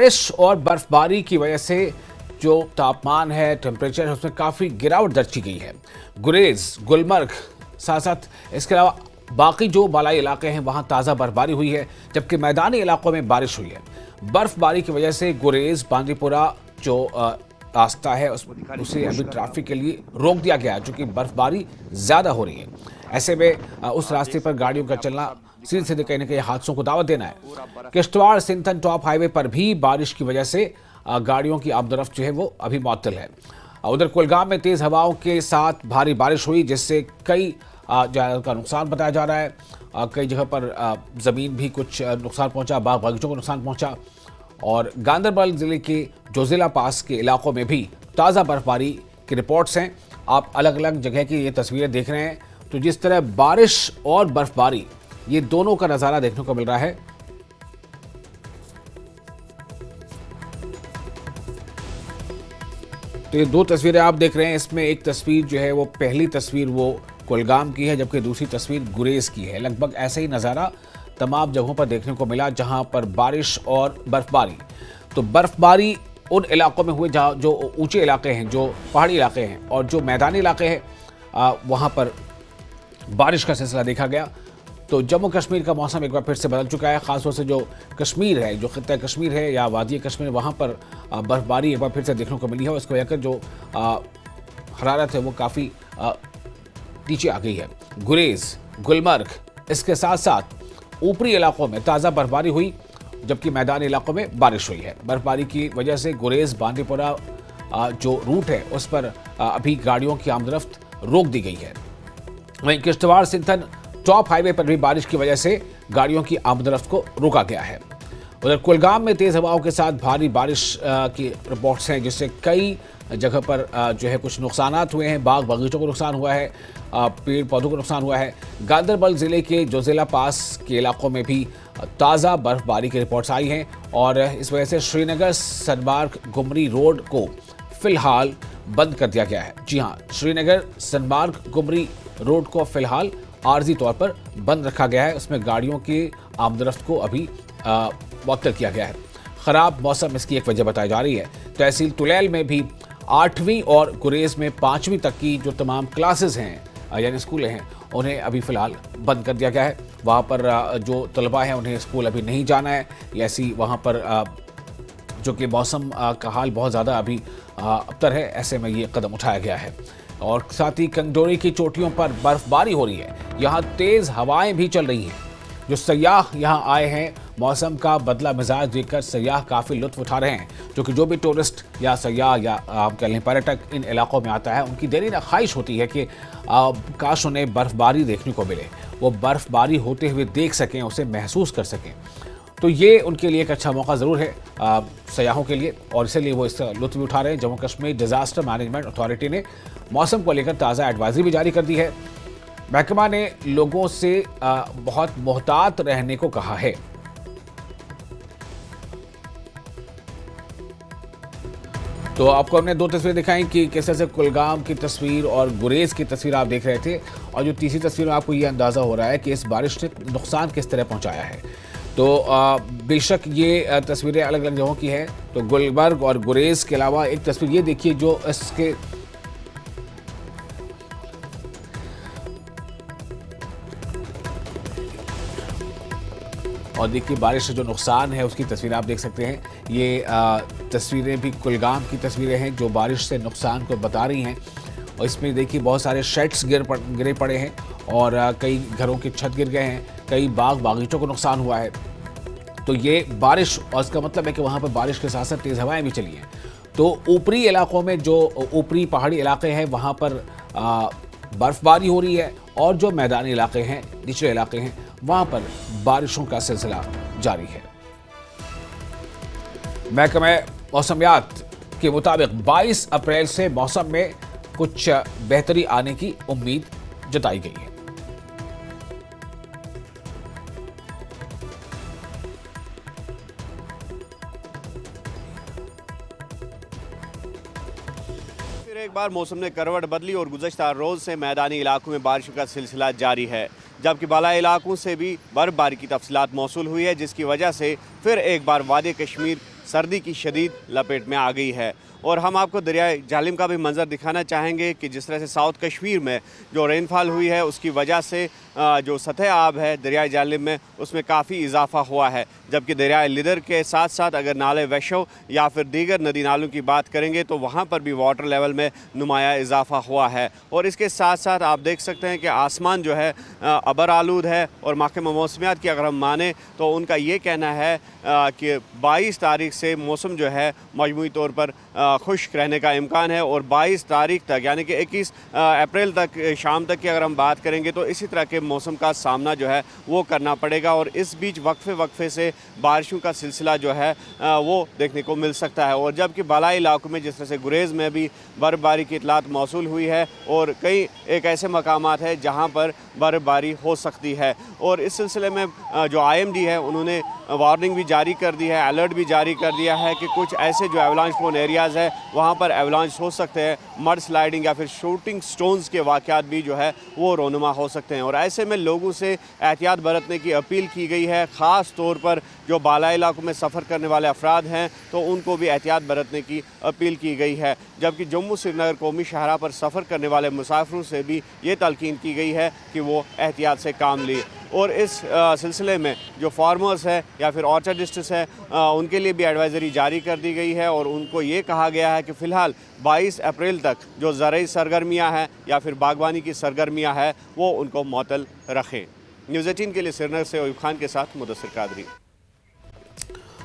बारिश और बर्फबारी की वजह से जो तापमान है, टेम्परेचर है, उसमें काफ़ी गिरावट दर्ज की गई है। गुरेज, गुलमर्ग, साथ साथ इसके अलावा बाकी जो बालाई इलाके हैं वहाँ ताज़ा बर्फबारी हुई है, जबकि मैदानी इलाकों में बारिश हुई है। बर्फबारी की वजह से गुरेज बांदीपुरा जो रास्ता है उसे अभी ट्रैफिक के लिए रोक दिया गया है, क्योंकि बर्फबारी ज़्यादा हो रही है। ऐसे में उस रास्ते पर गाड़ियों का चलना सीधे सीधे कहीं ना कहीं हादसों को दावत देना है। किश्तवाड़ सिंथन टॉप हाईवे पर भी बारिश की वजह से गाड़ियों की आमदरफ्त जो है वो अभी मुअत्तल है। उधर कुलगाम में तेज हवाओं के साथ भारी बारिश हुई, जिससे कई जगह का नुकसान बताया जा रहा है। कई जगह पर ज़मीन भी कुछ नुकसान पहुंचा, बाग बगीचों को नुकसान पहुंचा। और गांदरबल ज़िले के जोजिला पास के इलाकों में भी ताज़ा बर्फबारी की रिपोर्ट्स हैं। आप अलग अलग जगह की ये तस्वीरें देख रहे हैं, तो जिस तरह बारिश और बर्फबारी, ये दोनों का नज़ारा देखने को मिल रहा है। तो ये दो तस्वीरें आप देख रहे हैं, इसमें एक तस्वीर जो है वो पहली तस्वीर वो कुलगाम की है, जबकि दूसरी तस्वीर गुरेज की है। लगभग ऐसा ही नज़ारा तमाम जगहों पर देखने को मिला जहां पर बारिश और बर्फबारी। तो बर्फबारी उन इलाकों में हुए जहाँ जो ऊंचे इलाके हैं, जो पहाड़ी इलाके हैं, और जो मैदानी इलाके हैं वहाँ पर बारिश का सिलसिला देखा गया। तो जम्मू कश्मीर का मौसम एक बार फिर से बदल चुका है, ख़ासतौर से जो कश्मीर है, जो खित्ता कश्मीर है या वादी कश्मीर, वहाँ पर बर्फबारी एक बार फिर से देखने को मिली है। और इसको लेकर जो हरारत है वो काफ़ी नीचे आ गई है। गुरेज, गुलमर्ग, इसके साथ साथ ऊपरी इलाकों में ताज़ा बर्फबारी हुई, जबकि मैदानी इलाकों में बारिश हुई है। बर्फबारी की वजह से गुरेज बांदीपुरा जो रूट है उस पर अभी गाड़ियों की आमदरफ्त रोक दी गई है। वहीं किश्तवाड़ सिंथन टॉप हाईवे पर भी बारिश की वजह से गाड़ियों की आमदरफ्त को रोका गया है। उधर कुलगाम में तेज हवाओं के साथ भारी बारिश की रिपोर्ट्स हैं, जिससे कई जगह पर जो है कुछ नुकसानात हुए हैं। बाग बगीचों को नुकसान हुआ है, पेड़ पौधों को नुकसान हुआ है। गांदरबल ज़िले के जोजिला पास के इलाकों में भी ताज़ा बर्फबारी की रिपोर्ट्स आई हैं, और इस वजह से श्रीनगर सनमार्ग गुमरी रोड को फिलहाल बंद कर दिया गया है। जी हाँ, श्रीनगर सनमार्ग गुमरी रोड को फिलहाल आर्जी तौर पर बंद रखा गया है। उसमें गाड़ियों की आमदरफ्त को अभी मुअत्तल किया गया है। ख़राब मौसम इसकी एक वजह बताई जा रही है। तहसील तुलैल में भी 8वीं और गुरेज में 5वीं तक की जो तमाम क्लासेस हैं यानी स्कूल हैं, उन्हें अभी फ़िलहाल बंद कर दिया गया है। वहाँ पर जो तलबा हैं उन्हें स्कूल अभी नहीं जाना है। ऐसी वहाँ पर जो कि मौसम का हाल बहुत ज़्यादा अभी अबतर है, ऐसे में ये कदम उठाया गया है। और साथ ही कंगडोरी की चोटियों पर बर्फबारी हो रही है। यहाँ तेज़ हवाएं भी चल रही हैं। जो सयाह यहाँ आए हैं, मौसम का बदला मिजाज देखकर सयाह काफ़ी लुत्फ उठा रहे हैं, क्योंकि जो भी टूरिस्ट या सयाह या आप कह लें पर्यटक इन इलाकों में आता है, उनकी देरी ख्वाहिश होती है कि काश उन्हें बर्फबारी देखने को मिले, वो बर्फबारी होते हुए देख सकें, उसे महसूस कर सकें। तो ये उनके लिए एक अच्छा मौका ज़रूर है सयाहों के लिए, और इसीलिए वो इसका लुत्फ़ भी उठा रहे हैं। Jammu Kashmir disaster management authority ने मौसम को लेकर ताज़ा एडवाइजरी भी जारी कर दी है। महकमा ने लोगों से बहुत मोहतात रहने को कहा है। तो आपको हमने दो तस्वीरें दिखाई कि किस तरह से कुलगाम की तस्वीर और गुरेज की तस्वीर आप देख रहे थे, और जो तीसरी तस्वीर में आपको ये अंदाज़ा हो रहा है कि इस बारिश ने नुकसान किस तरह पहुंचाया है। तो बेशक ये तस्वीरें अलग अलग जगहों की हैं। तो गुलमर्ग और गुरेज के अलावा एक तस्वीर ये देखिए जो इसके और देखिए बारिश से जो नुकसान है उसकी तस्वीर आप देख सकते हैं। ये तस्वीरें भी कुलगाम की तस्वीरें हैं जो बारिश से नुकसान को बता रही हैं। और इसमें देखिए बहुत सारे शेड्स गिरे पड़े हैं, और कई घरों की छत गिर गए हैं, कई बाग बागीचों को नुकसान हुआ है। तो ये बारिश, और इसका मतलब है कि वहाँ पर बारिश के साथ साथ तेज़ हवाएं भी चली हैं। तो ऊपरी इलाकों में, जो ऊपरी पहाड़ी इलाके हैं, वहाँ पर बर्फबारी हो रही है, और जो मैदानी इलाके हैं, निचले इलाके हैं, वहाँ पर बारिशों का सिलसिला जारी है। महकमा मौसमियात के मुताबिक 22 अप्रैल से मौसम में कुछ बेहतरी आने की उम्मीद जताई गई है। फिर एक बार मौसम ने करवट बदली और गुज़श्ता रोज़ से मैदानी इलाकों में बारिश का सिलसिला जारी है, जबकि बालाई इलाकों से भी बर्फबारी की तफसीलात मौसूल हुई है, जिसकी वजह से फिर एक बार वादी कश्मीर सर्दी की शदीद लपेट में आ गई है। और हम आपको दरियाए जालिम का भी मंज़र दिखाना चाहेंगे कि जिस तरह से साउथ कश्मीर में जो रेनफॉल हुई है उसकी वजह से जो सतह आब है दरियाए जालिम में उसमें काफ़ी इजाफा हुआ है, जबकि दरियाए लिदर के साथ साथ अगर नाले वैशो या फिर दीगर नदी नालों की बात करेंगे तो वहाँ पर भी वाटर लेवल में नुमाया इजाफा हुआ है। और इसके साथ साथ आप देख सकते हैं कि आसमान जो है अबर आलूद है। और महकमा मौसमियात की अगर हम माने तो उनका ये कहना है कि 22 तारीख से मौसम जो है मजमूई तौर पर खुश्क रहने का इम्कान है और 22 तारीख तक यानी कि 21 अप्रैल तक शाम तक की अगर हम बात करेंगे तो इसी तरह के मौसम का सामना जो है वो करना पड़ेगा। और इस बीच वक्फे से बारिशों का सिलसिला जो है वो देखने को मिल सकता है। और जबकि बालाई इलाकों में जिस तरह से गुरेज़ में भी बर्फ़बारी की इतलात मौसूल हुई है और कई एक ऐसे मकामात हैं जहाँ पर बर्फ़बारी हो सकती है। और इस सिलसिले में जो IMD है उन्होंने वार्निंग भी जारी कर दी है, अलर्ट भी जारी कर दिया है कि कुछ ऐसे जो एवलांच प्रोन एरियाज़ है वहाँ पर एवलांच हो सकते हैं, मड स्लाइडिंग या फिर शूटिंग स्टोन्स के वाक़यात भी जो है वो रोनुमा हो सकते हैं। और ऐसे में लोगों से एहतियात बरतने की अपील की गई है, ख़ास तौर पर जो बालाई इलाकों में सफ़र करने वाले अफराद हैं तो उनको भी एहतियात बरतने की अपील की गई है। जबकि जम्मू श्रीनगर कौमी शाहराह पर सफ़र करने वाले मुसाफिरों से भी ये तलकीन की गई है कि वो एहतियात से काम लें। और इस सिलसिले में जो फार्मर्स है या फिर ऑर्चर्डिस्ट्स है उनके लिए भी एडवाइज़री जारी कर दी गई है और उनको ये कहा गया है कि फ़िलहाल 22 अप्रैल तक जो ज़राई सरगर्मियाँ हैं या फिर बागवानी की सरगर्मियाँ हैं वो उनको मुअत्तल रखें। न्यूज़ 18 के लिए श्रीनगर से अयूब खान के साथ मुदस्सिर कादरी।